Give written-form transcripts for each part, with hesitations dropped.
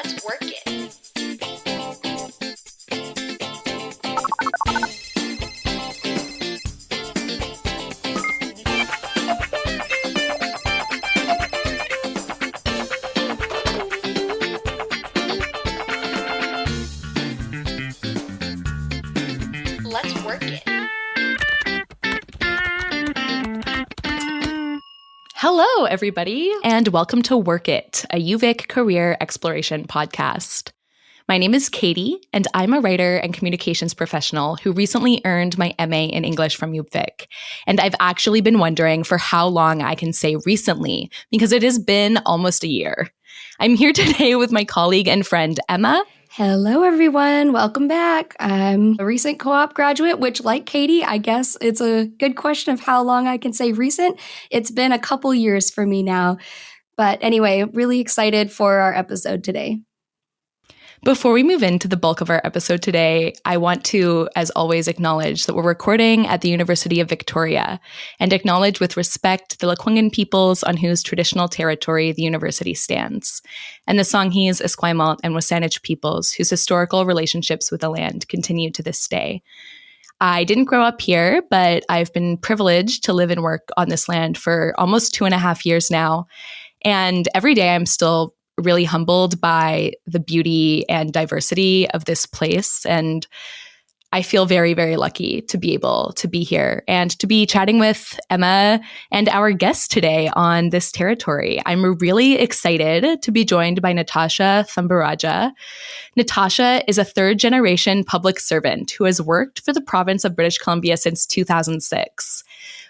Let's work it. Let's work it. Hello, everybody, and welcome to Work It, a UVic career exploration podcast. My name is Katy, and I'm a writer and communications professional who recently earned my MA in English from UVic. And I've actually been wondering for how long I can say recently, because it has been almost a year. I'm here today with my colleague and friend, Emma. Hello, everyone. Welcome back. I'm a recent co-op graduate, which, like Katy, I guess it's a good question of how long I can say recent. It's been a couple years for me now. But anyway, really excited for our episode today. Before we move into the bulk of our episode today, I want to, as always, acknowledge that we're recording at the University of Victoria and acknowledge with respect the Lekwungen peoples on whose traditional territory the university stands, and the Songhees, Esquimalt, and Wasanich peoples whose historical relationships with the land continue to this day. I didn't grow up here, but I've been privileged to live and work on this land for almost 2.5 years now, and every day I'm still really humbled by the beauty and diversity of this place. And I feel very, very lucky to be able to be here and to be chatting with Emma and our guest today on this territory. I'm really excited to be joined by Natasha Thambirajah. Natasha is a third-generation public servant who has worked for the province of British Columbia since 2006.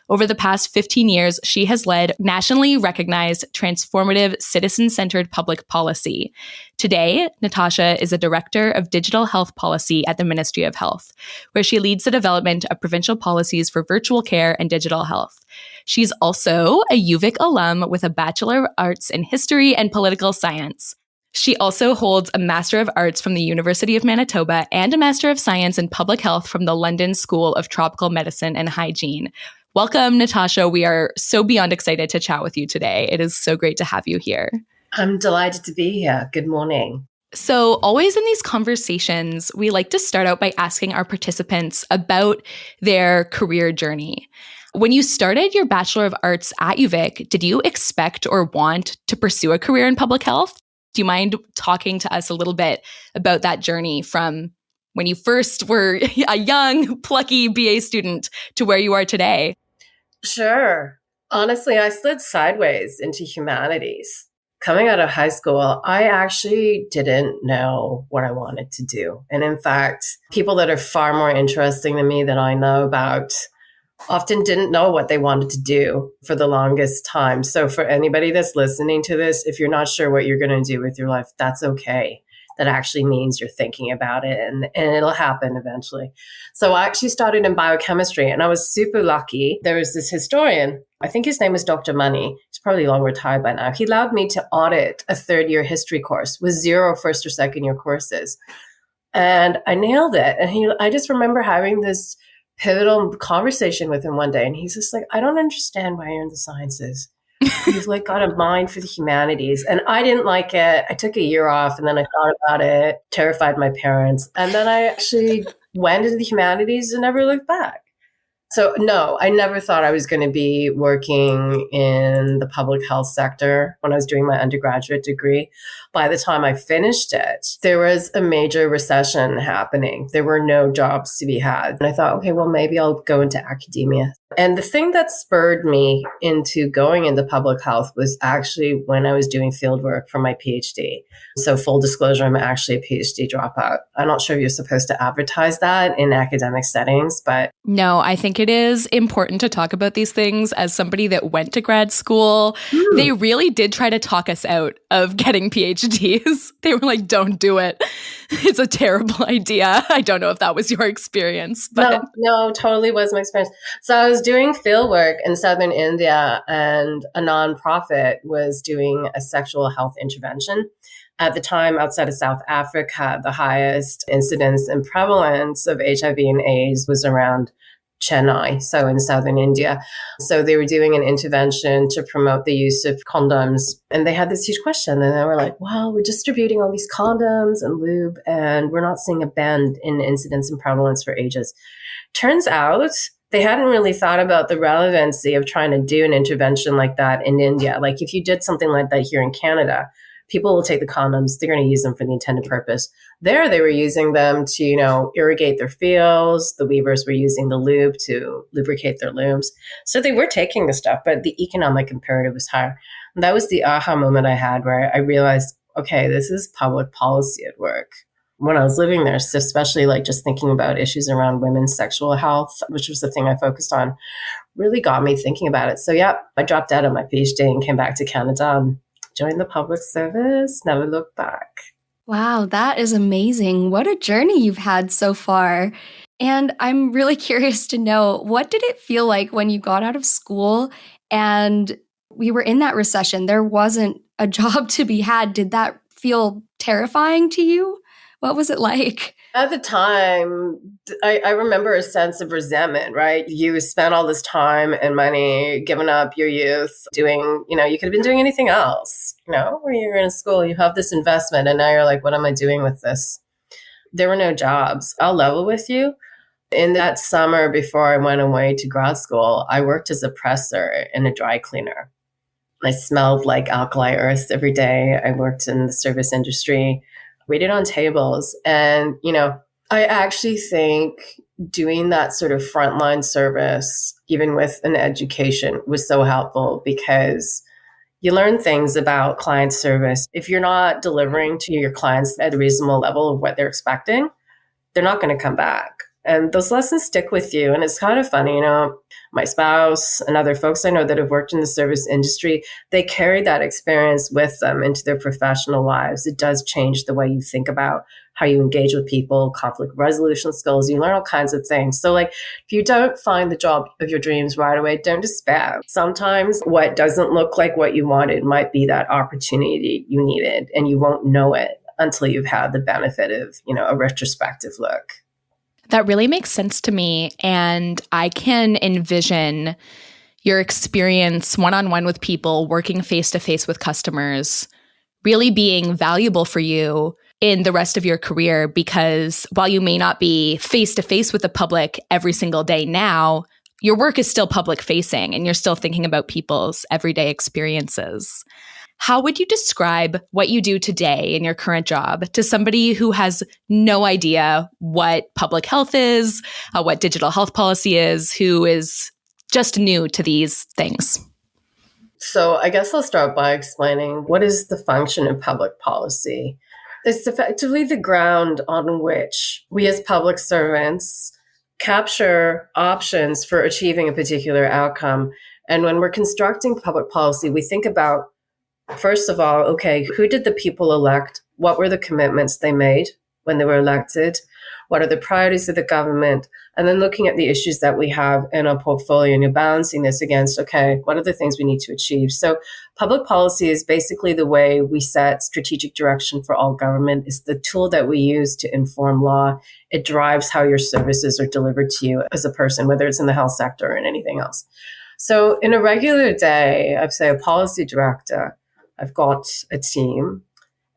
Over the past 15 years, she has led nationally recognized transformative citizen-centered public policy. Today, Natasha is a director of digital health policy at the Ministry of Health, where she leads the development of provincial policies for virtual care and digital health. She's also a UVic alum with a Bachelor of Arts in History and Political Science. She also holds a Master of Arts from the University of Manitoba and a Master of Science in Public Health from the London School of Tropical Medicine and Hygiene. Welcome, Natasha. We are so beyond excited to chat with you today. It is so great to have you here. I'm delighted to be here. Good morning. So always in these conversations, we like to start out by asking our participants about their career journey. When you started your Bachelor of Arts at UVic, did you expect or want to pursue a career in public health? Do you mind talking to us a little bit about that journey from when you first were a young, plucky BA student to where you are today? Sure. Honestly, I slid sideways into humanities. Coming out of high school, I actually didn't know what I wanted to do. And in fact, people that are far more interesting than me that I know about often didn't know what they wanted to do for the longest time. So for anybody that's listening to this, if you're not sure what you're going to do with your life, that's okay. That actually means you're thinking about it and it'll happen eventually. So I actually started in biochemistry and I was super lucky. There was this historian, I think his name was Dr. Money. He's probably long retired by now. He allowed me to audit a third-year history course with 0 first or second-year courses. And I nailed it. And I just remember having this pivotal conversation with him one day. And he's just like, I don't understand why you're in the sciences. You've like got a mind for the humanities. And I didn't like it. I took a year off and then I thought about it, terrified my parents. And then I actually went into the humanities and never looked back. So no, I never thought I was going to be working in the public health sector when I was doing my undergraduate degree. By the time I finished it, there was a major recession happening. There were no jobs to be had. And I thought, okay, well, maybe I'll go into academia. And the thing that spurred me into going into public health was actually when I was doing field work for my PhD. So full disclosure, I'm actually a PhD dropout. I'm not sure you're supposed to advertise that in academic settings, but... No, I think it is important to talk about these things. As somebody that went to grad school, they really did try to talk us out of getting PhDs. They were like, don't do it. It's a terrible idea. I don't know if that was your experience. But No, totally was my experience. So I was doing field work in southern India and a nonprofit was doing a sexual health intervention. At the time, outside of South Africa, the highest incidence and prevalence of HIV and AIDS was around Chennai, so in southern India. So they were doing an intervention to promote the use of condoms. And they had this huge question. And they were like, well, we're distributing all these condoms and lube, and we're not seeing a bend in incidence and prevalence for ages. Turns out they hadn't really thought about the relevancy of trying to do an intervention like that in India. Like if you did something like that here in Canada, people will take the condoms, they're going to use them for the intended purpose. There, they were using them to, irrigate their fields. The weavers were using the lube to lubricate their looms. So they were taking the stuff, but the economic imperative was higher. And that was the aha moment I had where I realized, okay, this is public policy at work. When I was living there, so especially like just thinking about issues around women's sexual health, which was the thing I focused on, really got me thinking about it. So yeah, I dropped out of my PhD and came back to Canada and joined the public service, never looked back. Wow, that is amazing. What a journey you've had so far. And I'm really curious to know, what did it feel like when you got out of school and we were in that recession? There wasn't a job to be had. Did that feel terrifying to you? What was it like? At the time, I remember a sense of resentment, right? You spent all this time and money, giving up your youth, doing, you could have been doing anything else. When you're in school, you have this investment and now you're like, what am I doing with this? There were no jobs. I'll level with you. In that summer before I went away to grad school, I worked as a presser and a dry cleaner. I smelled like alkali earth every day. I worked in the service industry, waited on tables. And, I actually think doing that sort of frontline service, even with an education, was so helpful because you learn things about client service. If you're not delivering to your clients at a reasonable level of what they're expecting, they're not going to come back. And those lessons stick with you. And it's kind of funny, my spouse and other folks I know that have worked in the service industry, they carry that experience with them into their professional lives. It does change the way you think about how you engage with people, conflict resolution skills. You learn all kinds of things. So if you don't find the job of your dreams right away, don't despair. Sometimes what doesn't look like what you wanted might be that opportunity you needed, and you won't know it until you've had the benefit of, a retrospective look. That really makes sense to me. And I can envision your experience one-on-one with people, working face-to-face with customers, really being valuable for you in the rest of your career, because while you may not be face-to-face with the public every single day now, your work is still public-facing and you're still thinking about people's everyday experiences. How would you describe what you do today in your current job to somebody who has no idea what public health is, what digital health policy is, who is just new to these things? So I guess I'll start by explaining what is the function of public policy. It's effectively the ground on which we as public servants capture options for achieving a particular outcome. And when we're constructing public policy, we think about, first of all, okay, who did the people elect? What were the commitments they made when they were elected? What are the priorities of the government? And then looking at the issues that we have in our portfolio, and you're balancing this against, okay, what are the things we need to achieve? So public policy is basically the way we set strategic direction for all government. It's the tool that we use to inform law. It drives how your services are delivered to you as a person, whether it's in the health sector or in anything else. So in a regular day, I'd say a policy director, I've got a team.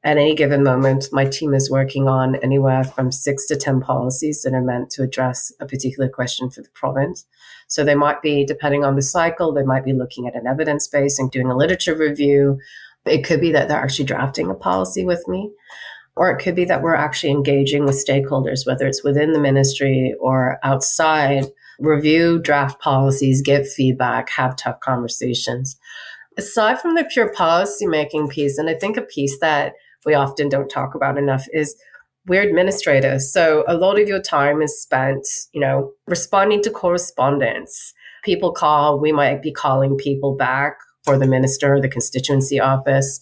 At any given moment, my team is working on anywhere from 6 to 10 policies that are meant to address a particular question for the province. So they might be, depending on the cycle, they might be looking at an evidence base and doing a literature review. It could be that they're actually drafting a policy with me, or it could be that we're actually engaging with stakeholders, whether it's within the ministry or outside, review draft policies, give feedback, have tough conversations. Aside from the pure policy-making piece, and I think a piece that we often don't talk about enough is we're administrators. So a lot of your time is spent, responding to correspondence. People call, we might be calling people back for the minister, the constituency office.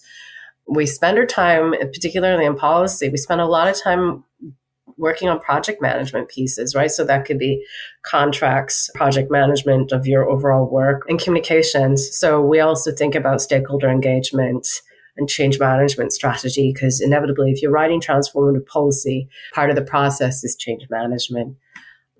We spend our time, particularly in policy, we spend a lot of time working on project management pieces, right? So that could be contracts, project management of your overall work, and communications. So we also think about stakeholder engagement and change management strategy, because inevitably, if you're writing transformative policy, part of the process is change management.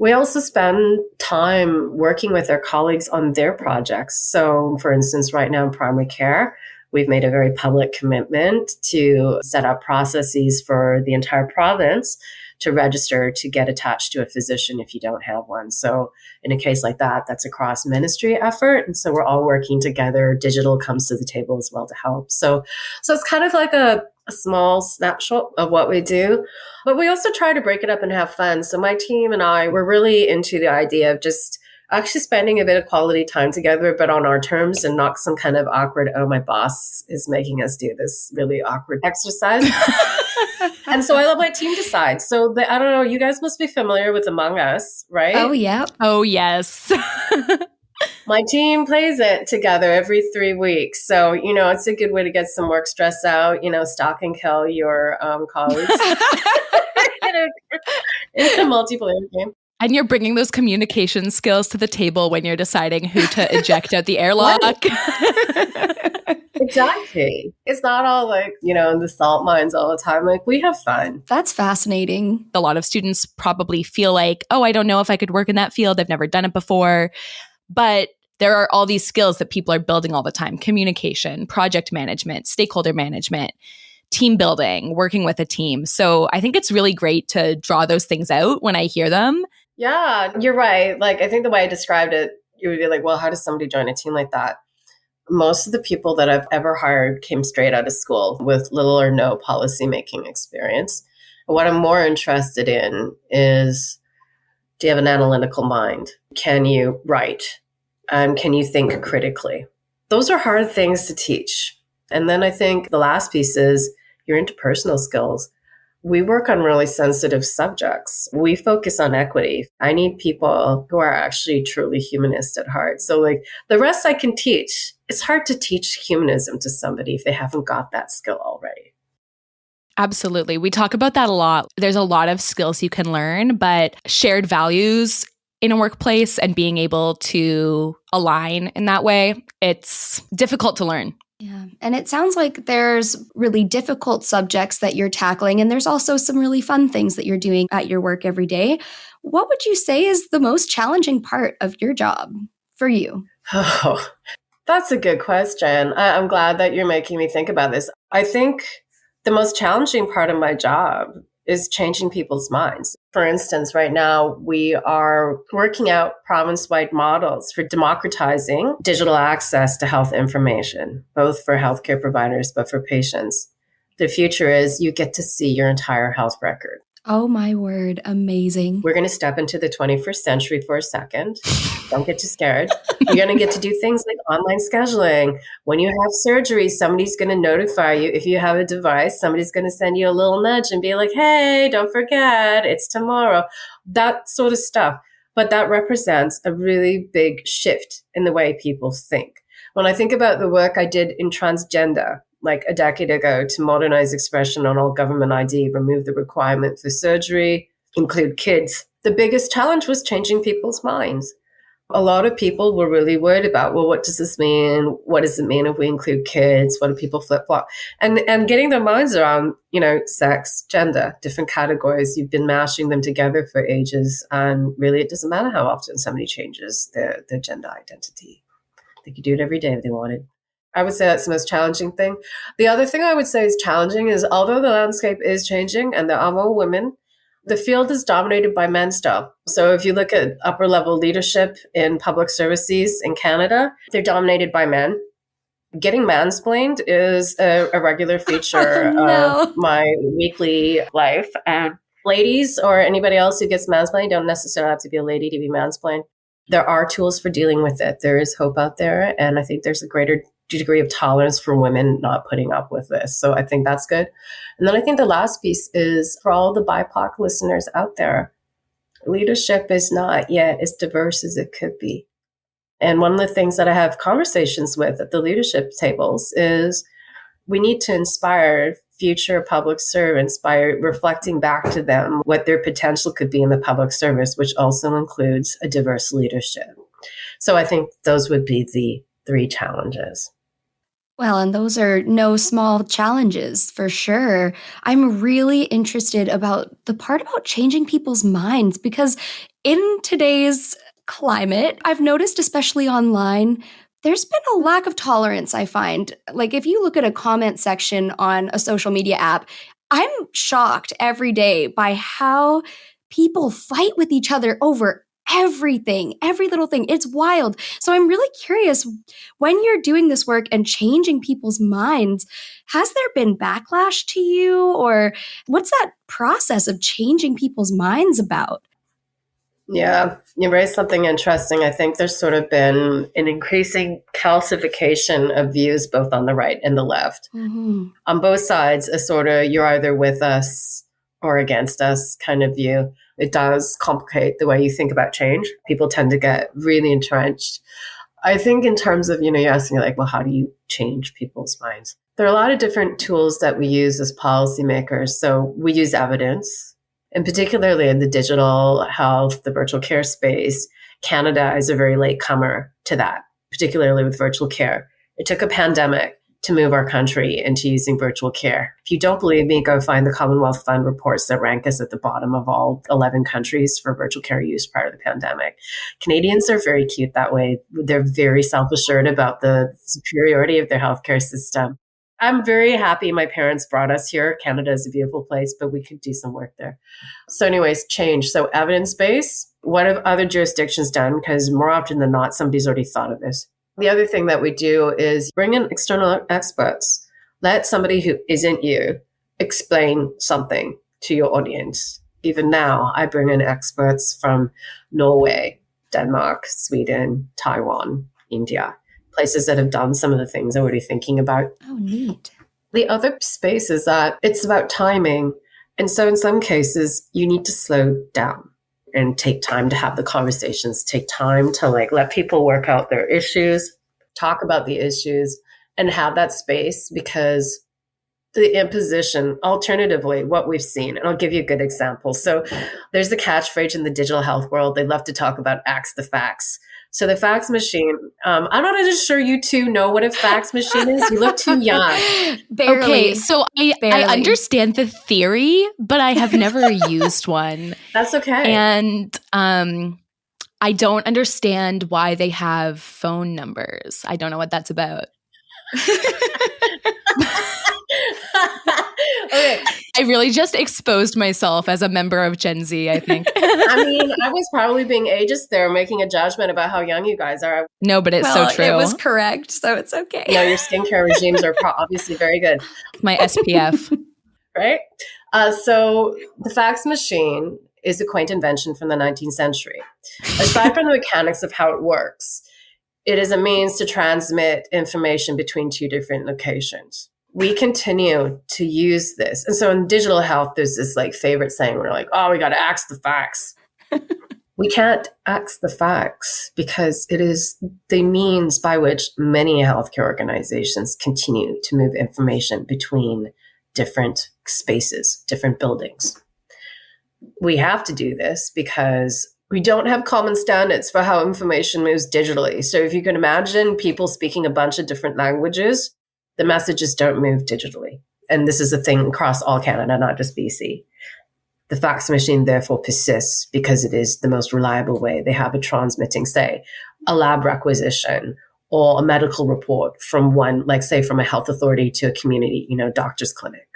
We also spend time working with our colleagues on their projects. So, for instance, right now in primary care, we've made a very public commitment to set up processes for the entire province to register to get attached to a physician if you don't have one. So in a case like that, that's a cross-ministry effort. And so we're all working together. Digital comes to the table as well to help. So it's kind of like a small snapshot of what we do. But we also try to break it up and have fun. So my team and I, we're really into the idea of just actually spending a bit of quality time together, but on our terms and not some kind of awkward, oh, my boss is making us do this really awkward exercise. And so I let my team decide. So I don't know, you guys must be familiar with Among Us, right? Oh, yeah. Oh, yes. My team plays it together every 3 weeks. So, it's a good way to get some work stress out, stalk and kill your colleagues. It's a multiplayer game. And you're bringing those communication skills to the table when you're deciding who to eject out the airlock. Exactly. It's not all like, in the salt mines all the time. Like, we have fun. That's fascinating. A lot of students probably feel like, oh, I don't know if I could work in that field. I've never done it before. But there are all these skills that people are building all the time: communication, project management, stakeholder management, team building, working with a team. So I think it's really great to draw those things out when I hear them. Yeah, you're right. Like, I think the way I described it, you would be like, well, how does somebody join a team like that? Most of the people that I've ever hired came straight out of school with little or no policymaking experience. What I'm more interested in is, do you have an analytical mind? Can you write? Can you think critically? Those are hard things to teach. And then I think the last piece is your interpersonal skills. We work on really sensitive subjects. We focus on equity. I need people who are actually truly humanist at heart. So like the rest I can teach. It's hard to teach humanism to somebody if they haven't got that skill already. Absolutely. We talk about that a lot. There's a lot of skills you can learn, but shared values in a workplace and being able to align in that way, it's difficult to learn. Yeah. And it sounds like there's really difficult subjects that you're tackling, and there's also some really fun things that you're doing at your work every day. What would you say is the most challenging part of your job for you? Oh, that's a good question. I'm glad that you're making me think about this. I think the most challenging part of my job is changing people's minds. For instance, right now, we are working out province-wide models for democratizing digital access to health information, both for healthcare providers, but for patients. The future is you get to see your entire health record. Oh my word, amazing. We're going to step into the 21st century for a second. Don't get too scared. You're going to get to do things like online scheduling. When you have surgery, somebody's going to notify you. If you have a device, somebody's going to send you a little nudge and be like, hey, don't forget, it's tomorrow. That sort of stuff. But that represents a really big shift in the way people think. When I think about the work I did in transgender, like a decade ago, to modernize expression on all government ID, remove the requirement for surgery, include kids. The biggest challenge was changing people's minds. A lot of people were really worried about, well, what does this mean? What does it mean if we include kids? What do people flip-flop? And getting their minds around, sex, gender, different categories. You've been mashing them together for ages. And really, it doesn't matter how often somebody changes their gender identity. They could do it every day if they wanted. I would say that's the most challenging thing. The other thing I would say is challenging is, although the landscape is changing and there are more women, the field is dominated by men still. So if you look at upper level leadership in public services in Canada, they're dominated by men. Getting mansplained is a regular feature of my weekly life. And ladies or anybody else who gets mansplained don't necessarily have to be a lady to be mansplained. There are tools for dealing with it. There is hope out there. And I think there's a greater degree of tolerance for women not putting up with this. So I think that's good. And then I think the last piece is, for all the BIPOC listeners out there, leadership is not yet as diverse as it could be. And one of the things that I have conversations with at the leadership tables is we need to inspire future public servants by reflecting back to them what their potential could be in the public service, which also includes a diverse leadership. So I think those would be the 3 challenges. Well, and those are no small challenges for sure. I'm really interested about the part about changing people's minds, because In today's climate, I've noticed, especially online, there's been a lack of tolerance, I find. Like, if you look at a comment section on a social media app, I'm shocked every day by how people fight with each other over everything, every little thing. It's wild. So I'm really curious, when you're doing this work and changing people's minds, has there been backlash to you? Or what's that process of changing people's minds about? Yeah, you raised something interesting. I think there's sort of been an increasing calcification of views both on the right and the left. Mm-hmm. On both sides, a sort of you're either with us or against us kind of view. It does complicate the way you think about change. People tend to get really entrenched. I think in terms of, you're asking like, well, how do you change people's minds? There are a lot of different tools that we use as policymakers. So we use evidence. And particularly in the digital health, the virtual care space, Canada is a very late comer to that, particularly with virtual care. It took a pandemic to move our country into using virtual care. If you don't believe me, go find the Commonwealth Fund reports that rank us at the bottom of all 11 countries for virtual care use prior to the pandemic. Canadians are very cute that way. They're very self-assured about the superiority of their healthcare system. I'm very happy my parents brought us here. Canada is a beautiful place, but we could do some work there. So anyways, change. So evidence-based, what have other jurisdictions done? Because more often than not, somebody's already thought of this. The other thing that we do is bring in external experts. Let somebody who isn't you explain something to your audience. Even now, I bring in experts from Norway, Denmark, Sweden, Taiwan, India. Places that have done some of the things I'm already thinking about. Oh, neat. The other space is that it's about timing. And so in some cases, you need to slow down and take time to have the conversations, take time to let people work out their issues, talk about the issues, and have that space, because the imposition, alternatively, what we've seen, and I'll give you a good example. So there's the catchphrase in the digital health world. They love to talk about axe the facts. So the fax machine, I'm not even sure you two know what a fax machine is. You look too young. Barely. Okay, so I understand the theory, but I have never used one. That's okay. And I don't understand why they have phone numbers. I don't know what that's about. Okay. I really just exposed myself as a member of Gen Z, I think. I mean, I was probably being ageist there, making a judgment about how young you guys are. No, but it's so true. It was correct, so it's okay. No, your skincare regimes are obviously very good. My SPF. Right? So the fax machine is a quaint invention from the 19th century. Aside from the mechanics of how it works, it is a means to transmit information between two different locations. We continue to use this. And so in digital health, there's this favorite saying, we're like, oh, we got to axe the facts. We can't axe the facts because it is the means by which many healthcare organizations continue to move information between different spaces, different buildings. We have to do this because we don't have common standards for how information moves digitally. So if you can imagine people speaking a bunch of different languages, the messages don't move digitally. And this is a thing across all Canada, not just BC. The fax machine therefore persists because it is the most reliable way they have of transmitting, say, a lab requisition or a medical report from one, say from a health authority to a community, doctor's clinic.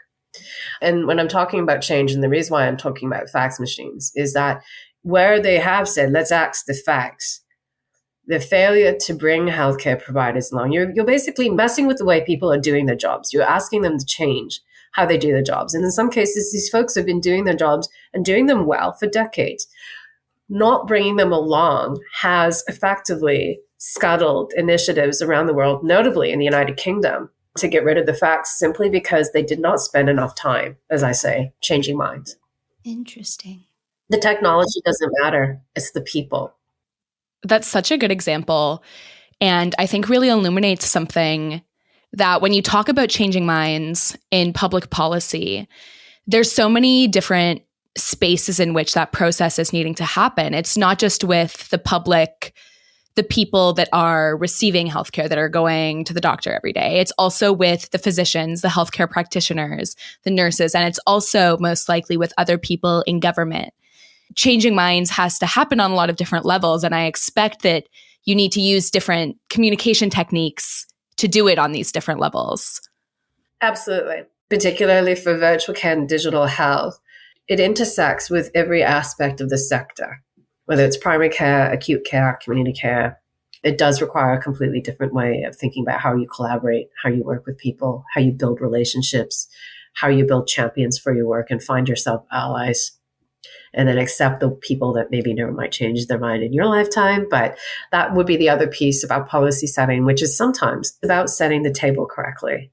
And when I'm talking about change, and the reason why I'm talking about fax machines is that where they have said, let's axe the facts, the failure to bring healthcare providers along, you're basically messing with the way people are doing their jobs. You're asking them to change how they do their jobs. And in some cases, these folks have been doing their jobs and doing them well for decades. Not bringing them along has effectively scuttled initiatives around the world, notably in the United Kingdom, to get rid of the facts simply because they did not spend enough time, as I say, changing minds. Interesting. The technology doesn't matter. It's the people. That's such a good example. And I think really illuminates something that when you talk about changing minds in public policy, there's so many different spaces in which that process is needing to happen. It's not just with the public, the people that are receiving healthcare, that are going to the doctor every day. It's also with the physicians, the healthcare practitioners, the nurses, and it's also most likely with other people in government. changing minds has to happen on a lot of different levels. And I expect that you need to use different communication techniques to do it on these different levels. Absolutely. Particularly for virtual care and digital health, it intersects with every aspect of the sector, whether it's primary care, acute care, community care. It does require a completely different way of thinking about how you collaborate, how you work with people, how you build relationships, how you build champions for your work and find yourself allies, and then accept the people that maybe never might change their mind in your lifetime. But that would be the other piece about policy setting, which is sometimes about setting the table correctly.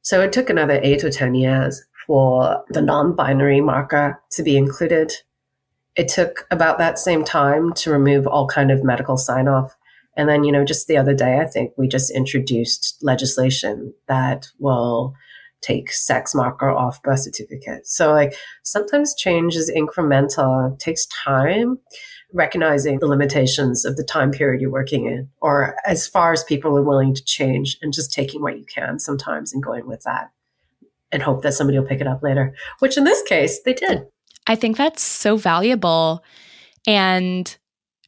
So it took another 8 or 10 years for the non-binary marker to be included. It took about that same time to remove all kind of medical sign-off. And then, just the other day, I think we just introduced legislation that will take sex marker off birth certificates. So sometimes change is incremental, takes time, recognizing the limitations of the time period you're working in, or as far as people are willing to change and just taking what you can sometimes and going with that and hope that somebody will pick it up later, which in this case, they did. I think that's so valuable. And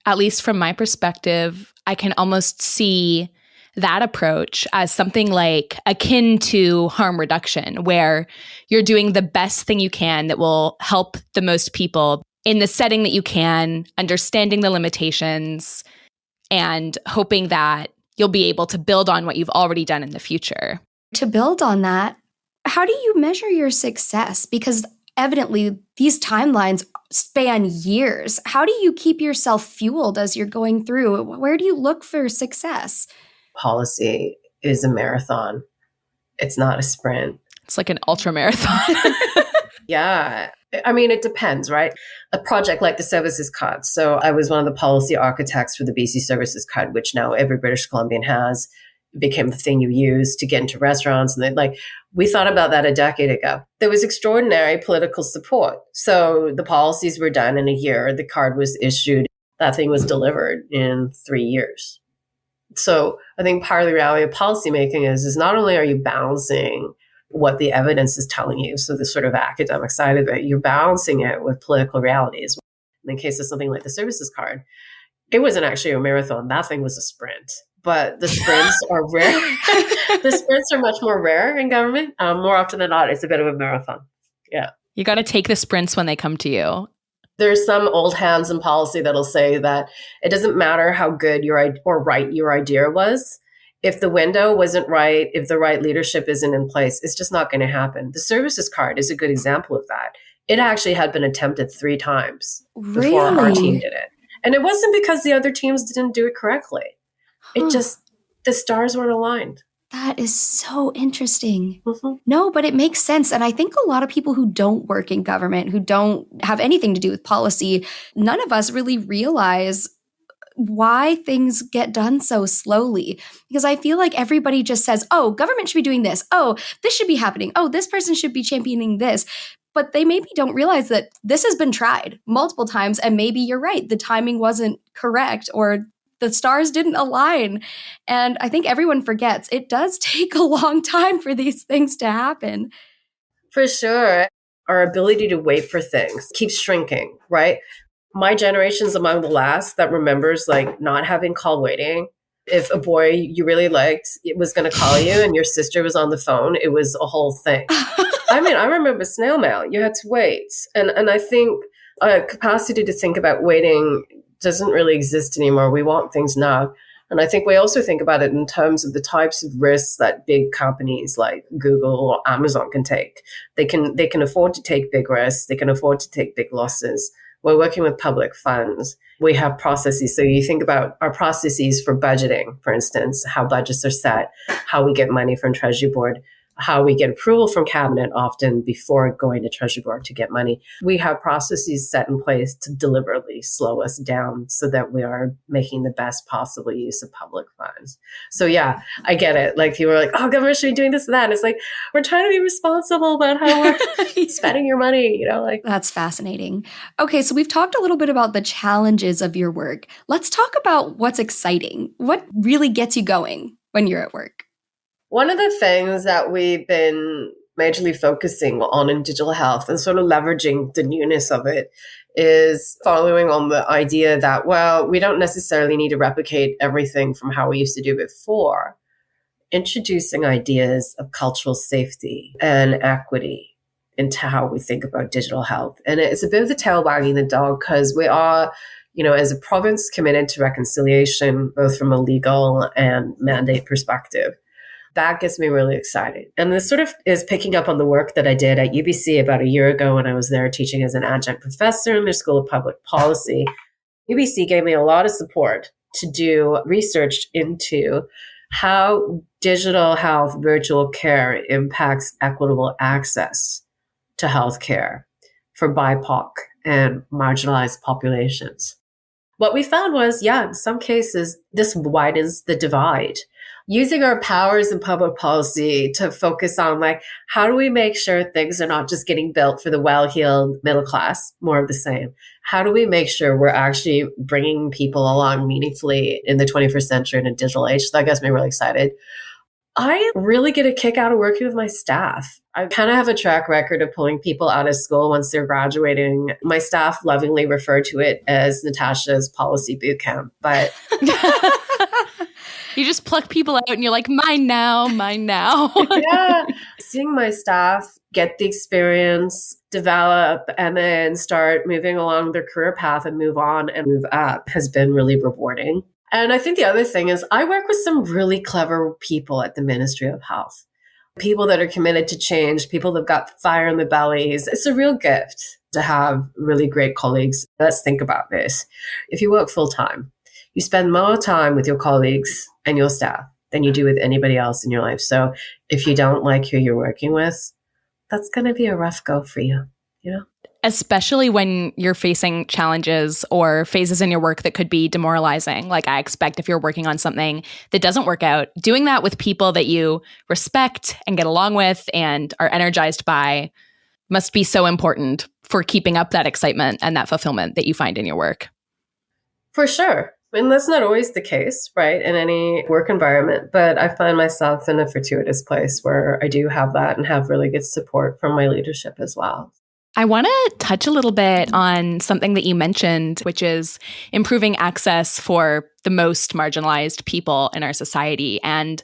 at least from my perspective, I can almost see that approach as something like akin to harm reduction, where you're doing the best thing you can that will help the most people in the setting that you can, understanding the limitations, and hoping that you'll be able to build on what you've already done in the future. To build on that, how do you measure your success? Because evidently these timelines span years. How do you keep yourself fueled as you're going through? Where do you look for success? Policy is a marathon. It's not a sprint. It's like an ultra marathon. Yeah. I mean, it depends, right? A project like the services card. So I was one of the policy architects for the BC services card, which now every British Columbian has. It became the thing you use to get into restaurants. And we thought about that a decade ago. There was extraordinary political support. So the policies were done in a year. The card was issued. That thing was delivered in 3 years. So I think part of the reality of policymaking is not only are you balancing what the evidence is telling you, so the sort of academic side of it, you're balancing it with political realities. In the case of something like the services card, it wasn't actually a marathon. That thing was a sprint. But the sprints are rare. The sprints are much more rare in government. More often than not, it's a bit of a marathon. Yeah. You got to take the sprints when they come to you. There's some old hands in policy that'll say that it doesn't matter how good or right your idea was. If the window wasn't right, if the right leadership isn't in place, it's just not going to happen. The services card is a good example of that. It actually had been attempted 3 times before our team did it. And it wasn't because the other teams didn't do it correctly. It just, the stars weren't aligned. That is so interesting. Mm-hmm. No, but it makes sense. And I think a lot of people who don't work in government, who don't have anything to do with policy, none of us really realize why things get done so slowly. Because I feel like everybody just says, oh, government should be doing this. Oh, this should be happening. Oh, this person should be championing this. But they maybe don't realize that this has been tried multiple times. And maybe you're right. The timing wasn't correct, or the stars didn't align. And I think everyone forgets it does take a long time for these things to happen. For sure. Our ability to wait for things keeps shrinking, right? My generation's among the last that remembers not having call waiting. If a boy you really liked was going to call you and your sister was on the phone, it was a whole thing. I mean, I remember snail mail. You had to wait. And I think a capacity to think about waiting doesn't really exist anymore. We want things now. And I think we also think about it in terms of the types of risks that big companies like Google or Amazon can take. They can afford to take big risks. They can afford to take big losses. We're working with public funds. We have processes. So you think about our processes for budgeting, for instance, how budgets are set, how we get money from Treasury Board, how we get approval from cabinet often before going to Treasury Board to get money. We have processes set in place to deliberately slow us down so that we are making the best possible use of public funds. So yeah, I get it. People are like, oh, government should be doing this and that. And it's we're trying to be responsible about how we're spending your money, That's fascinating. Okay, so we've talked a little bit about the challenges of your work. Let's talk about what's exciting. What really gets you going when you're at work? One of the things that we've been majorly focusing on in digital health and sort of leveraging the newness of it is following on the idea that, well, we don't necessarily need to replicate everything from how we used to do before. Introducing ideas of cultural safety and equity into how we think about digital health. And it's a bit of the tail wagging the dog because we are, as a province committed to reconciliation, both from a legal and mandate perspective. That gets me really excited. And this sort of is picking up on the work that I did at UBC about a year ago when I was there teaching as an adjunct professor in their School of Public Policy. UBC gave me a lot of support to do research into how digital health virtual care impacts equitable access to healthcare for BIPOC and marginalized populations. What we found was, in some cases, this widens the divide. Using our powers in public policy to focus on how do we make sure things are not just getting built for the well-heeled middle class, more of the same. How do we make sure we're actually bringing people along meaningfully in the 21st century in a digital age? So that gets me really excited. I really get a kick out of working with my staff. I kind of have a track record of pulling people out of school once they're graduating. My staff lovingly refer to it as Natasha's policy boot camp, but you just pluck people out and you're like, mine now, mine now. Yeah. Seeing my staff get the experience, develop, and then start moving along their career path and move on and move up has been really rewarding. And I think the other thing is I work with some really clever people at the Ministry of Health. People that are committed to change, people that've got fire in their bellies. It's a real gift to have really great colleagues. Let's think about this. If you work full time, you spend more time with your colleagues and your staff than you do with anybody else in your life. So if you don't like who you're working with, that's going to be a rough go for you, Especially when you're facing challenges or phases in your work that could be demoralizing. Like I expect if you're working on something that doesn't work out, doing that with people that you respect and get along with and are energized by must be so important for keeping up that excitement and that fulfillment that you find in your work. For sure. And that's not always the case, right, in any work environment. But I find myself in a fortuitous place where I do have that and have really good support from my leadership as well. I want to touch a little bit on something that you mentioned, which is improving access for the most marginalized people in our society. And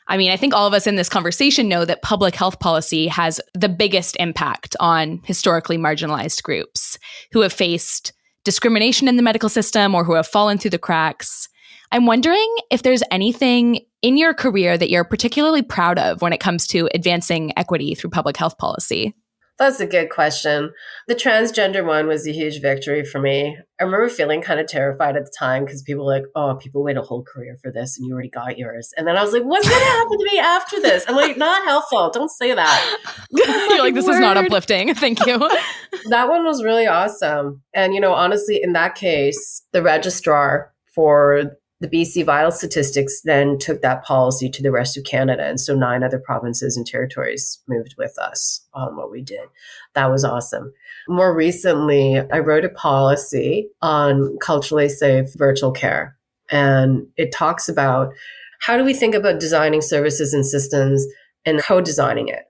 I mean, I think all of us in this conversation know that public health policy has the biggest impact on historically marginalized groups who have faced discrimination in the medical system or who have fallen through the cracks. I'm wondering if there's anything in your career that you're particularly proud of when it comes to advancing equity through public health policy. That's a good question. The transgender one was a huge victory for me. I remember feeling kind of terrified at the time because people were like, oh, people wait a whole career for this and you already got yours. And then I was like, what's going to happen to me after this? I'm like, not helpful. Don't say that. You're like, this is not uplifting. Thank you. That one was really awesome. And, honestly, in that case, the registrar for the BC Vital Statistics then took that policy to the rest of Canada. And so 9 other provinces and territories moved with us on what we did. That was awesome. More recently, I wrote a policy on culturally safe virtual care. And it talks about how do we think about designing services and systems and co-designing it.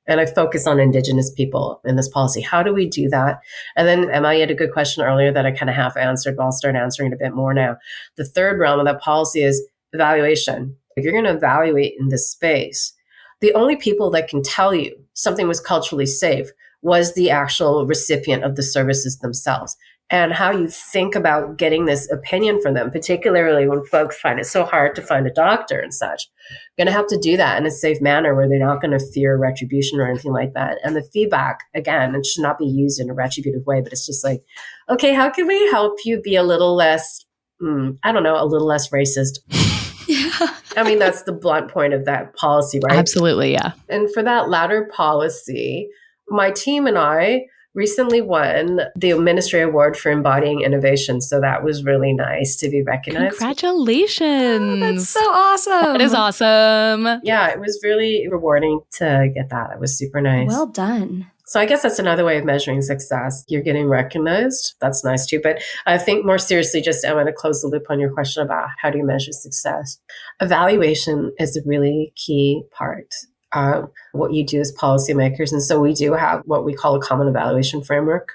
And I focus on Indigenous people in this policy. How do we do that? And then Emma, you had a good question earlier that I kind of half answered, but I'll start answering it a bit more now. The third realm of that policy is evaluation. If you're going to evaluate in this space, the only people that can tell you something was culturally safe was the actual recipient of the services themselves. And how you think about getting this opinion from them, particularly when folks find it so hard to find a doctor and such. You're going to have to do that in a safe manner where they're not going to fear retribution or anything like that. And the feedback, again, it should not be used in a retributive way, but it's just like, okay, how can we help you be a little less, a little less racist? Yeah. I mean, that's the blunt point of that policy, right? Absolutely, yeah. And for that latter policy, my team and I recently won the Ministry Award for Embodying Innovation. So that was really nice to be recognized. Congratulations. Oh, that's so awesome. That is awesome. Yeah, it was really rewarding to get that. It was super nice. Well done. So I guess that's another way of measuring success. You're getting recognized. That's nice too. But I think more seriously, I want to close the loop on your question about how do you measure success. Evaluation is a really key part what you do as policymakers. And so we do have what we call a common evaluation framework.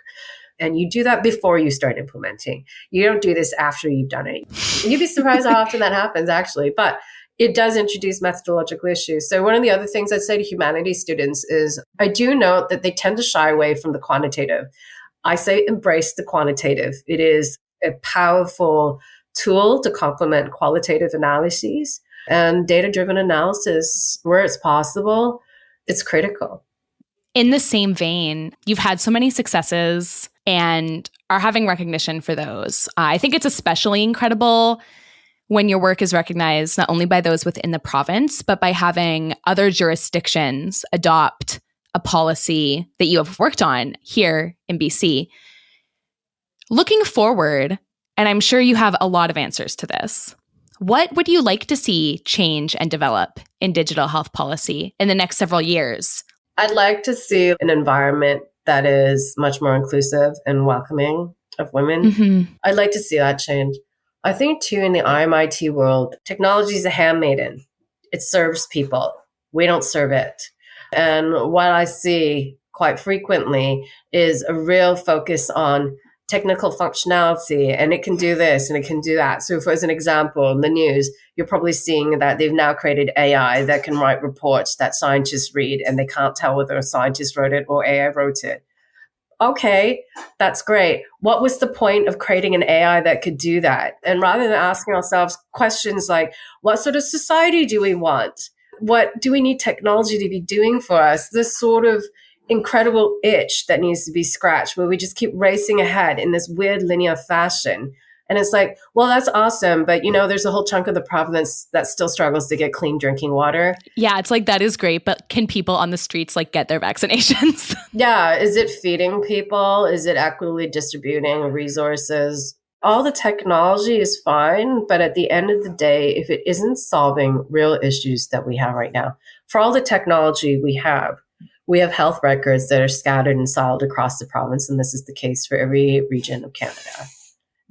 And you do that before you start implementing. You don't do this after you've done it. You'd be surprised how often that happens, actually. But it does introduce methodological issues. So one of the other things I'd say to humanities students is I do note that they tend to shy away from the quantitative. I say embrace the quantitative. It is a powerful tool to complement qualitative analyses, and data-driven analysis, where it's possible, it's critical. In the same vein, you've had so many successes and are having recognition for those. I think it's especially incredible when your work is recognized not only by those within the province, but by having other jurisdictions adopt a policy that you have worked on here in BC. Looking forward, and I'm sure you have a lot of answers to this, what would you like to see change and develop in digital health policy in the next several years? I'd like to see an environment that is much more inclusive and welcoming of women. Mm-hmm. I'd like to see that change. I think, too, in the IMIT world, technology is a handmaiden. It serves people. We don't serve it. And what I see quite frequently is a real focus on technical functionality, and it can do this and it can do that. So for as an example, in the news, you're probably seeing that they've now created AI that can write reports that scientists read, and they can't tell whether a scientist wrote it or AI wrote it. Okay, that's great. What was the point of creating an AI that could do that? And rather than asking ourselves questions like, what sort of society do we want? What do we need technology to be doing for us? This sort of incredible itch that needs to be scratched, where we just keep racing ahead in this weird linear fashion. And it's like, well, that's awesome. But, there's a whole chunk of the province that still struggles to get clean drinking water. Yeah, it's like, that is great. But can people on the streets get their vaccinations? Yeah. Is it feeding people? Is it equitably distributing resources? All the technology is fine. But at the end of the day, if it isn't solving real issues that we have right now, for all the technology we have health records that are scattered and siloed across the province. And this is the case for every region of Canada.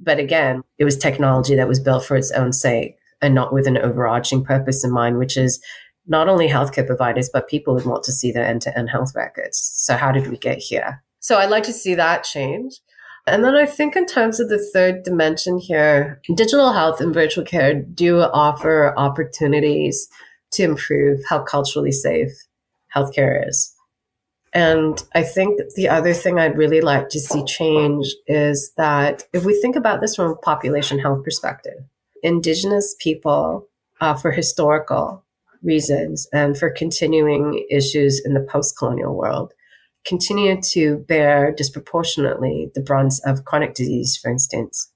But again, it was technology that was built for its own sake and not with an overarching purpose in mind, which is not only healthcare providers, but people would want to see their end-to-end health records. So how did we get here? So I'd like to see that change. And then I think in terms of the third dimension here, digital health and virtual care do offer opportunities to improve how culturally safe healthcare is. And I think the other thing I'd really like to see change is that if we think about this from a population health perspective, Indigenous people, for historical reasons and for continuing issues in the post-colonial world, continue to bear disproportionately the brunt of chronic disease, for instance,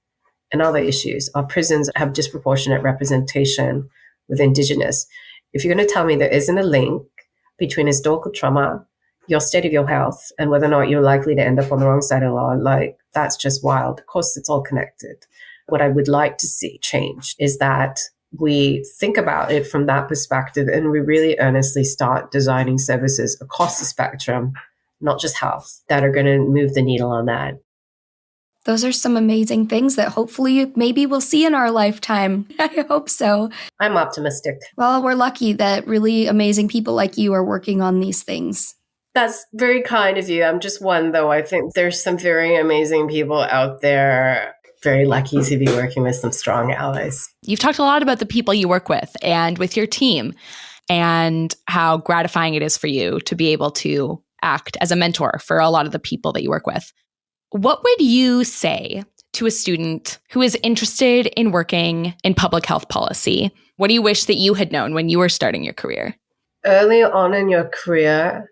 and other issues. Our prisons have disproportionate representation with Indigenous. If you're going to tell me there isn't a link between historical trauma, your state of your health, and whether or not you're likely to end up on the wrong side of the law, that's just wild. Of course, it's all connected. What I would like to see change is that we think about it from that perspective and we really earnestly start designing services across the spectrum, not just health, that are going to move the needle on that. Those are some amazing things that hopefully maybe we'll see in our lifetime. I hope so. I'm optimistic. Well, we're lucky that really amazing people like you are working on these things. That's very kind of you. I'm just one, though. I think there's some very amazing people out there. Very lucky to be working with some strong allies. You've talked a lot about the people you work with and with your team and how gratifying it is for you to be able to act as a mentor for a lot of the people that you work with. What would you say to a student who is interested in working in public health policy? What do you wish that you had known when you were starting your career? Early on in your career,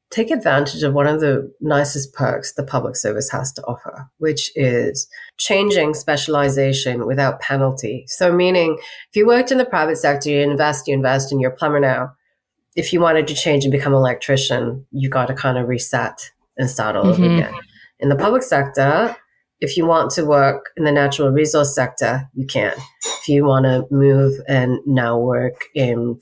take advantage of one of the nicest perks the public service has to offer, which is changing specialization without penalty. So meaning, if you worked in the private sector, you invest, and you're a plumber now. If you wanted to change and become an electrician, you got to kind of reset and start all over again. In the public sector, if you want to work in the natural resource sector, you can. If you want to move and now work in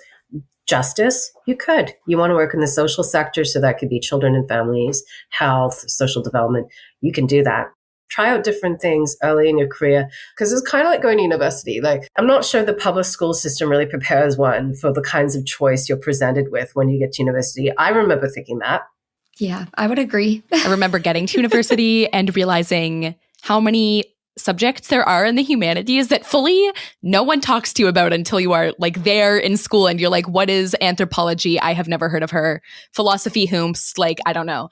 justice, you could. You want to work in the social sector, so that could be children and families, health, social development. You can do that. Try out different things early in your career, because it's kind of like going to university. I'm not sure the public school system really prepares one for the kinds of choice you're presented with when you get to university. I remember thinking that. Yeah, I would agree. I remember getting to university and realizing how many subjects there are in the humanities that fully no one talks to you about until you are like there in school and you're like, what is anthropology? I have never heard of her. Philosophy, whomst, like, I don't know.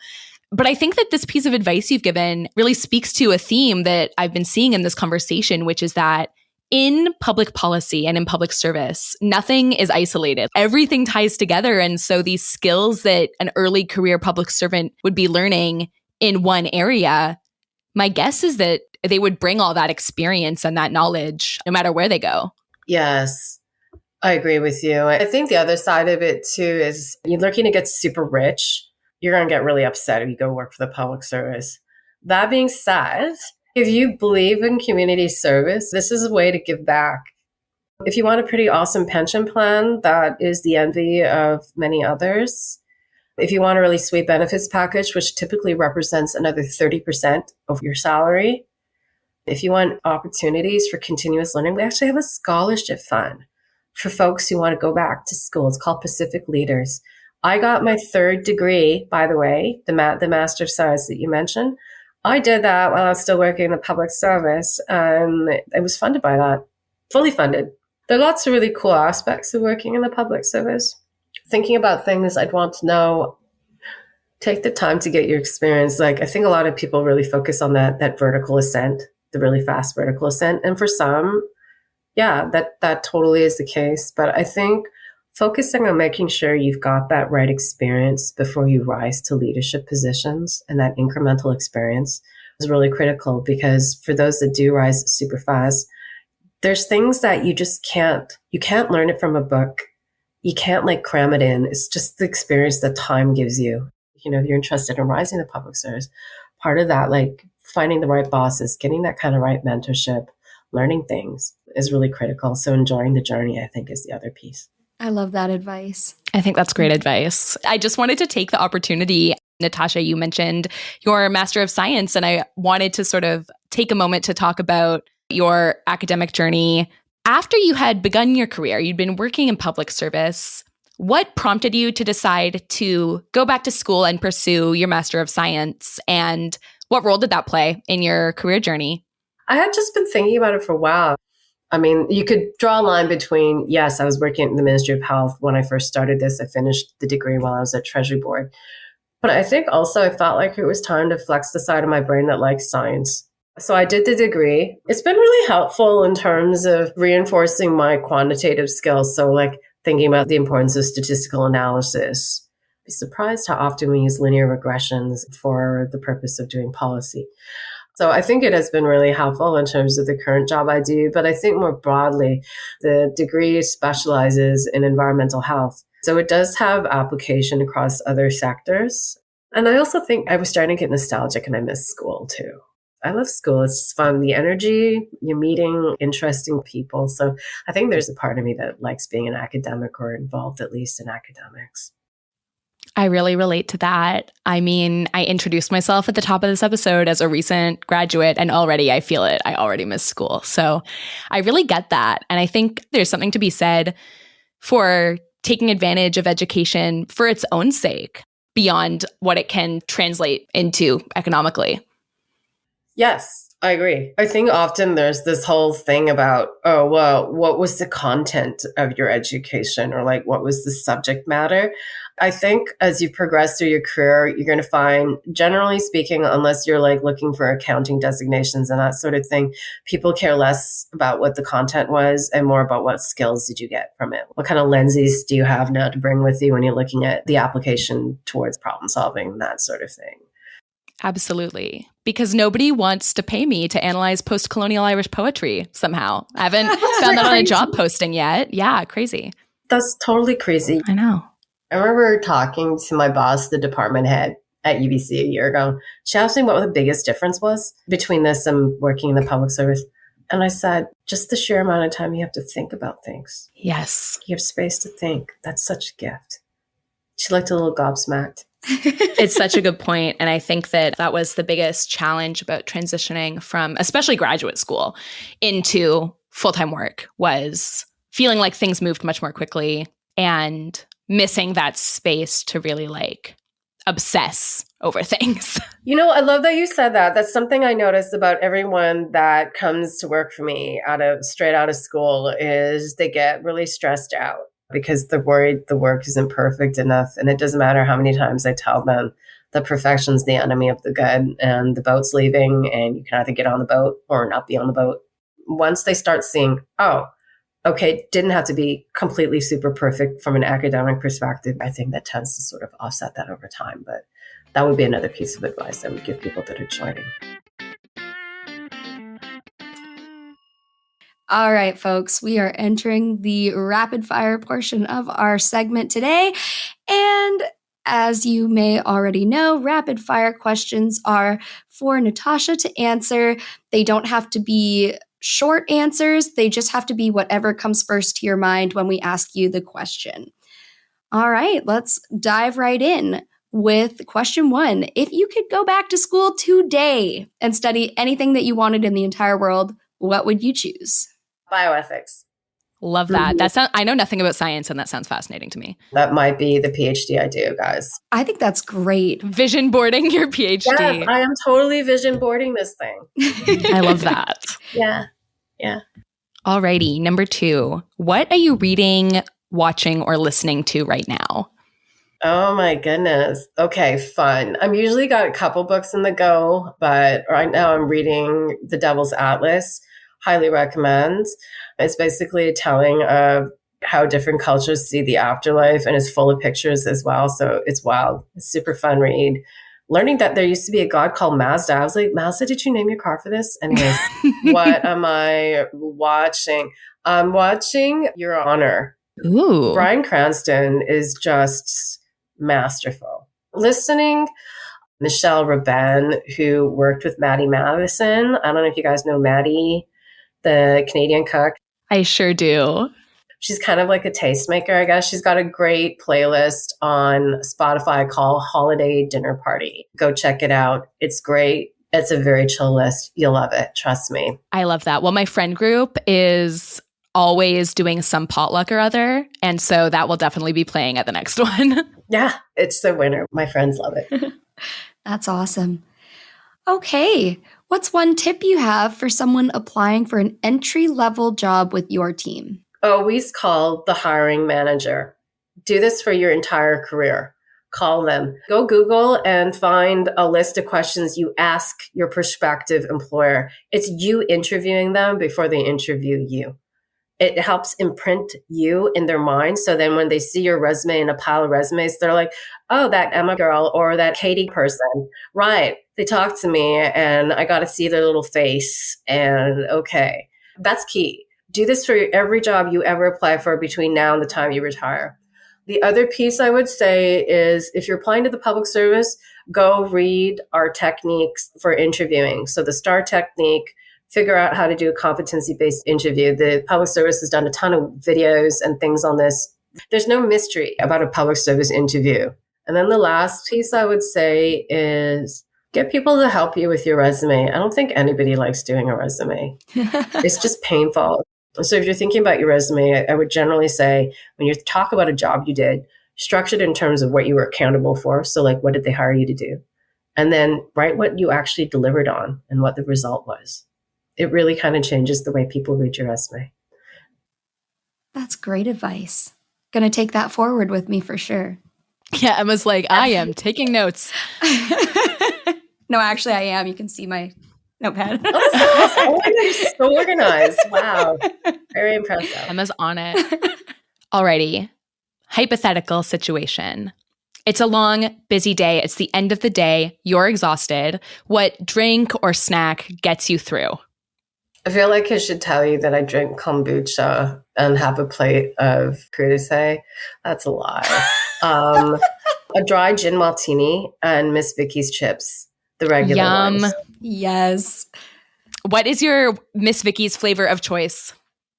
But I think that this piece of advice you've given really speaks to a theme that I've been seeing in this conversation, which is that in public policy and in public service, nothing is isolated. Everything ties together. And so these skills that an early career public servant would be learning in one area, my guess is that they would bring all that experience and that knowledge no matter where they go. Yes, I agree with you. I think the other side of it too is you're looking to get super rich. You're going to get really upset if you go work for the public service. That being said, if you believe in community service, this is a way to give back. If you want a pretty awesome pension plan, that is the envy of many others. If you want a really sweet benefits package, which typically represents another 30% of your salary. If you want opportunities for continuous learning, we actually have a scholarship fund for folks who want to go back to school. It's called Pacific Leaders. I got my third degree, by the way, the Master of Science that you mentioned. I did that while I was still working in the public service, and it was funded by that, fully funded. There are lots of really cool aspects of working in the public service. Thinking about things I'd want to know, take the time to get your experience. Like, I think a lot of people really focus on that vertical ascent, the really fast vertical ascent. And for some, yeah, that totally is the case. But I think focusing on making sure you've got that right experience before you rise to leadership positions and that incremental experience is really critical, because for those that do rise super fast, there's things that you can't learn it from a book. You can't like cram it in. It's just the experience that time gives you. You know, if you're interested in rising the public service, part of that, like finding the right bosses, getting that kind of right mentorship, learning things is really critical. So enjoying the journey, I think, is the other piece. I love that advice. I think that's great advice. I just wanted to take the opportunity. Natasha, you mentioned your Master of Science, and I wanted to sort of take a moment to talk about your academic journey. After you had begun your career, you'd been working in public service. What prompted you to decide to go back to school and pursue your Master of Science? And what role did that play in your career journey? I had just been thinking about it for a while. I mean, you could draw a line between, yes, I was working in the Ministry of Health when I first started this. I finished the degree while I was at Treasury Board. But I think also I felt like it was time to flex the side of my brain that likes science. So I did the degree. It's been really helpful in terms of reinforcing my quantitative skills. So like thinking about the importance of statistical analysis. I'd be surprised how often we use linear regressions for the purpose of doing policy. So I think it has been really helpful in terms of the current job I do. But I think more broadly, the degree specializes in environmental health. So it does have application across other sectors. And I also think I was starting to get nostalgic and I miss school too. I love school. It's fun. The energy, you're meeting interesting people. So I think there's a part of me that likes being an academic or involved at least in academics. I really relate to that. I mean, I introduced myself at the top of this episode as a recent graduate, and already I feel it. I already miss school. So I really get that. And I think there's something to be said for taking advantage of education for its own sake, beyond what it can translate into economically. Yes, I agree. I think often there's this whole thing about, oh, well, what was the content of your education, or like, what was the subject matter? I think as you progress through your career, you're going to find, generally speaking, unless you're like looking for accounting designations and that sort of thing, people care less about what the content was and more about what skills did you get from it. What kind of lenses do you have now to bring with you when you're looking at the application towards problem solving, that sort of thing. Absolutely. Because nobody wants to pay me to analyze post-colonial Irish poetry somehow. I haven't found that on a job posting yet. Yeah, crazy. That's totally crazy. I know. I remember talking to my boss, the department head at UBC a year ago. She asked me what the biggest difference was between this and working in the public service. And I said, just the sheer amount of time you have to think about things. Yes. You have space to think. That's such a gift. She looked a little gobsmacked. It's such a good point. And I think that was the biggest challenge about transitioning from, especially graduate school, into full-time work, was feeling like things moved much more quickly and missing that space to really like obsess over things. I love that you said that. That's something I notice about everyone that comes to work for me straight out of school is they get really stressed out because they're worried the work isn't perfect enough. And it doesn't matter how many times I tell them that perfection's the enemy of the good and the boat's leaving and you can either get on the boat or not be on the boat. Once they start seeing, oh, okay, didn't have to be completely super perfect from an academic perspective, I think that tends to sort of offset that over time. But that would be another piece of advice I would give people that are joining. All right, folks, we are entering the rapid fire portion of our segment today. And as you may already know, rapid fire questions are for Natasha to answer. They don't have to be short answers. They just have to be whatever comes first to your mind when we ask you the question. All right, let's dive right in with question 1. If you could go back to school today and study anything that you wanted in the entire world, what would you choose? Bioethics. Love that. I know nothing about science, and that sounds fascinating to me. That might be the PhD I do, guys. I think that's great. Vision boarding your PhD. Yes, I am totally vision boarding this thing. I love that. Yeah. Alrighty, number 2. What are you reading, watching, or listening to right now? Oh my goodness. Okay, fun. I'm usually got a couple books in the go, but right now I'm reading The Devil's Atlas. Highly recommend. It's basically a telling of how different cultures see the afterlife and it's full of pictures as well. So it's wild. It's super fun read. Learning that there used to be a god called Mazda. I was like, Mazda, did you name your car for this? Anyways, what am I watching? I'm watching Your Honor. Ooh. Bryan Cranston is just masterful. Listening, Michelle Rabin, who worked with Maddie Madison. I don't know if you guys know Maddie, the Canadian cook. I sure do. She's kind of like a tastemaker, I guess. She's got a great playlist on Spotify called Holiday Dinner Party. Go check it out. It's great. It's a very chill list. You'll love it. Trust me. I love that. Well, my friend group is always doing some potluck or other. And so that will definitely be playing at the next one. Yeah, it's the winner. My friends love it. That's awesome. Okay. What's one tip you have for someone applying for an entry-level job with your team? Always call the hiring manager. Do this for your entire career. Call them. Go Google and find a list of questions you ask your prospective employer. It's you interviewing them before they interview you. It helps imprint you in their mind. So then when they see your resume in a pile of resumes, they're like, oh, that Emma girl or that Katy person. Right. They talked to me and I got to see their little face. And okay, that's key. Do this for every job you ever apply for between now and the time you retire. The other piece I would say is if you're applying to the public service, go read our techniques for interviewing. So the STAR technique, figure out how to do a competency-based interview. The public service has done a ton of videos and things on this. There's no mystery about a public service interview. And then the last piece I would say is get people to help you with your resume. I don't think anybody likes doing a resume. It's just painful. So if you're thinking about your resume, I would generally say when you talk about a job you did, structure it in terms of what you were accountable for. So like, what did they hire you to do? And then write what you actually delivered on and what the result was. It really kind of changes the way people read your resume. That's great advice. Going to take that forward with me for sure. Yeah, Emma's like, I am taking notes. No, actually I am. You can see my notepad. Oh my God, you're so organized. Wow. Very impressive. Emma's on it. Alrighty. Hypothetical situation. It's a long, busy day. It's the end of the day. You're exhausted. What drink or snack gets you through? I feel like I should tell you that I drink kombucha and have a plate of crudité. That's a lie. A dry gin martini and Miss Vicky's chips, the regular ones. Yes. What is your Miss Vicky's flavor of choice?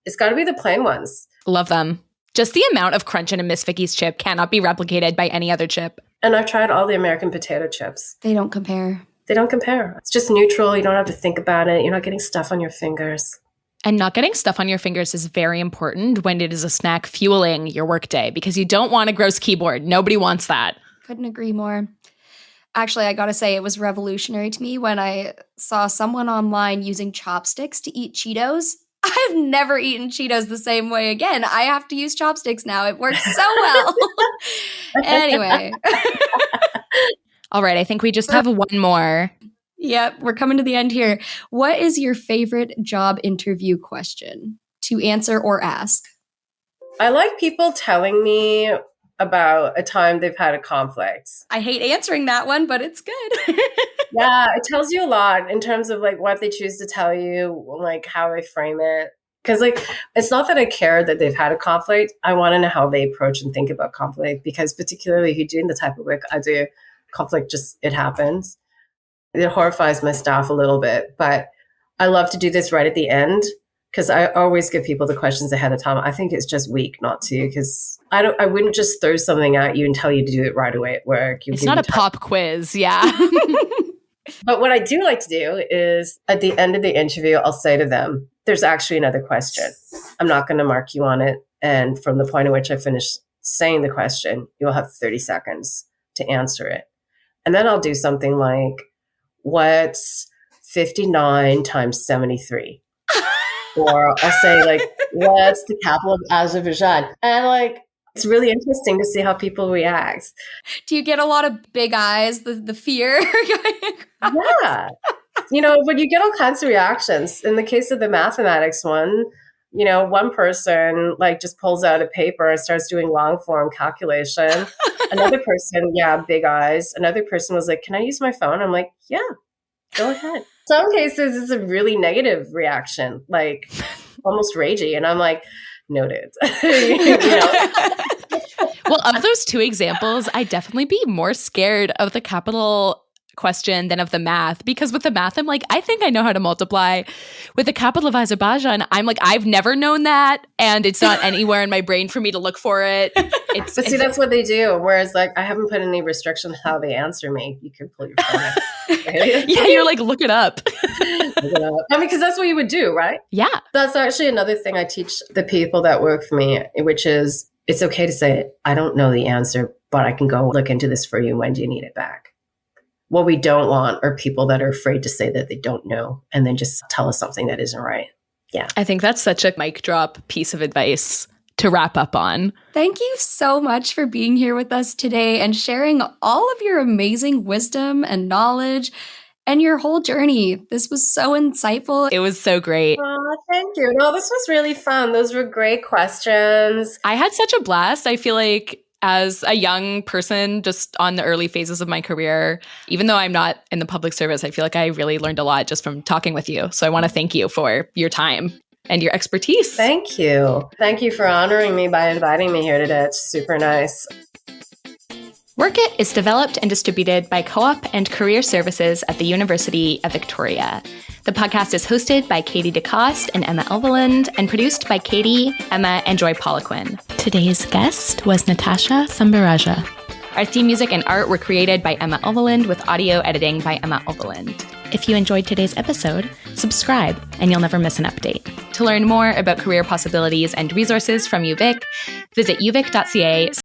It's got to be the plain ones. Love them. Just the amount of crunch in a Miss Vicky's chip cannot be replicated by any other chip. And I've tried all the American potato chips. They don't compare. They don't compare. It's just neutral. You don't have to think about it. You're not getting stuff on your fingers. And not getting stuff on your fingers is very important when it is a snack fueling your workday because you don't want a gross keyboard. Nobody wants that. Couldn't agree more. Actually, I gotta say, it was revolutionary to me when I saw someone online using chopsticks to eat Cheetos. I've never eaten Cheetos the same way again. I have to use chopsticks now. It works so well. Anyway. All right, I think we just have one more. Yep, we're coming to the end here. What is your favorite job interview question to answer or ask? I like people telling me about a time they've had a conflict. I hate answering that one, but it's good. Yeah, it tells you a lot in terms of like what they choose to tell you, like how they frame it. Because like, it's not that I care that they've had a conflict. I want to know how they approach and think about conflict, because particularly if you're doing the type of work I do, conflict just, it happens. It horrifies my staff a little bit, but I love to do this right at the end, because I always give people the questions ahead of time. I think it's just weak not to, because I wouldn't just throw something at you and tell you to do it right away at work. It's not a pop quiz, yeah. But what I do like to do is at the end of the interview, I'll say to them, there's actually another question. I'm not going to mark you on it. And from the point at which I finish saying the question, you'll have 30 seconds to answer it. And then I'll do something like, what's 59 times 73? Or I'll say like, what's the capital of Azerbaijan? And like, it's really interesting to see how people react. Do you get a lot of big eyes, the fear? Yeah. But you get all kinds of reactions. In the case of the mathematics one, one person like just pulls out a paper and starts doing long form calculation. Another person, big eyes. Another person was like, can I use my phone? I'm like, yeah, go ahead. Some cases it's a really negative reaction, like almost ragey. And I'm like, noted. Well, of those two examples, I'd definitely be more scared of the capital question than of the math, because with the math, I'm like, I think I know how to multiply. With the capital of Azerbaijan, I'm like, I've never known that, and it's not anywhere in my brain for me to look for it. But see, that's what they do. Whereas, like, I haven't put any restriction on how they answer me. You can pull your phone out. Yeah, you're like, look it up. Because that's what you would do, right? Yeah. That's actually another thing I teach the people that work for me, which is it's okay to say, I don't know the answer, but I can go look into this for you. When do you need it back? What we don't want are people that are afraid to say that they don't know and then just tell us something that isn't right. Yeah. I think that's such a mic drop piece of advice to wrap up on. Thank you so much for being here with us today and sharing all of your amazing wisdom and knowledge and your whole journey. This was so insightful. It was so great. Oh, thank you. No, this was really fun. Those were great questions. I had such a blast. I feel like as a young person, just on the early phases of my career, even though I'm not in the public service, I feel like I really learned a lot just from talking with you. So I want to thank you for your time and your expertise. Thank you. Thank you for honoring me by inviting me here today. It's super nice. Work It is developed and distributed by Co-op and Career Services at the University of Victoria. The podcast is hosted by Katy DeCoste and Emma Elveland and produced by Katy, Emma, and Joy Poliquin. Today's guest was Natasha Thambirajah. Our theme music and art were created by Emma Elveland with audio editing by Emma Elveland. If you enjoyed today's episode, subscribe and you'll never miss an update. To learn more about career possibilities and resources from UVic, visit uvic.ca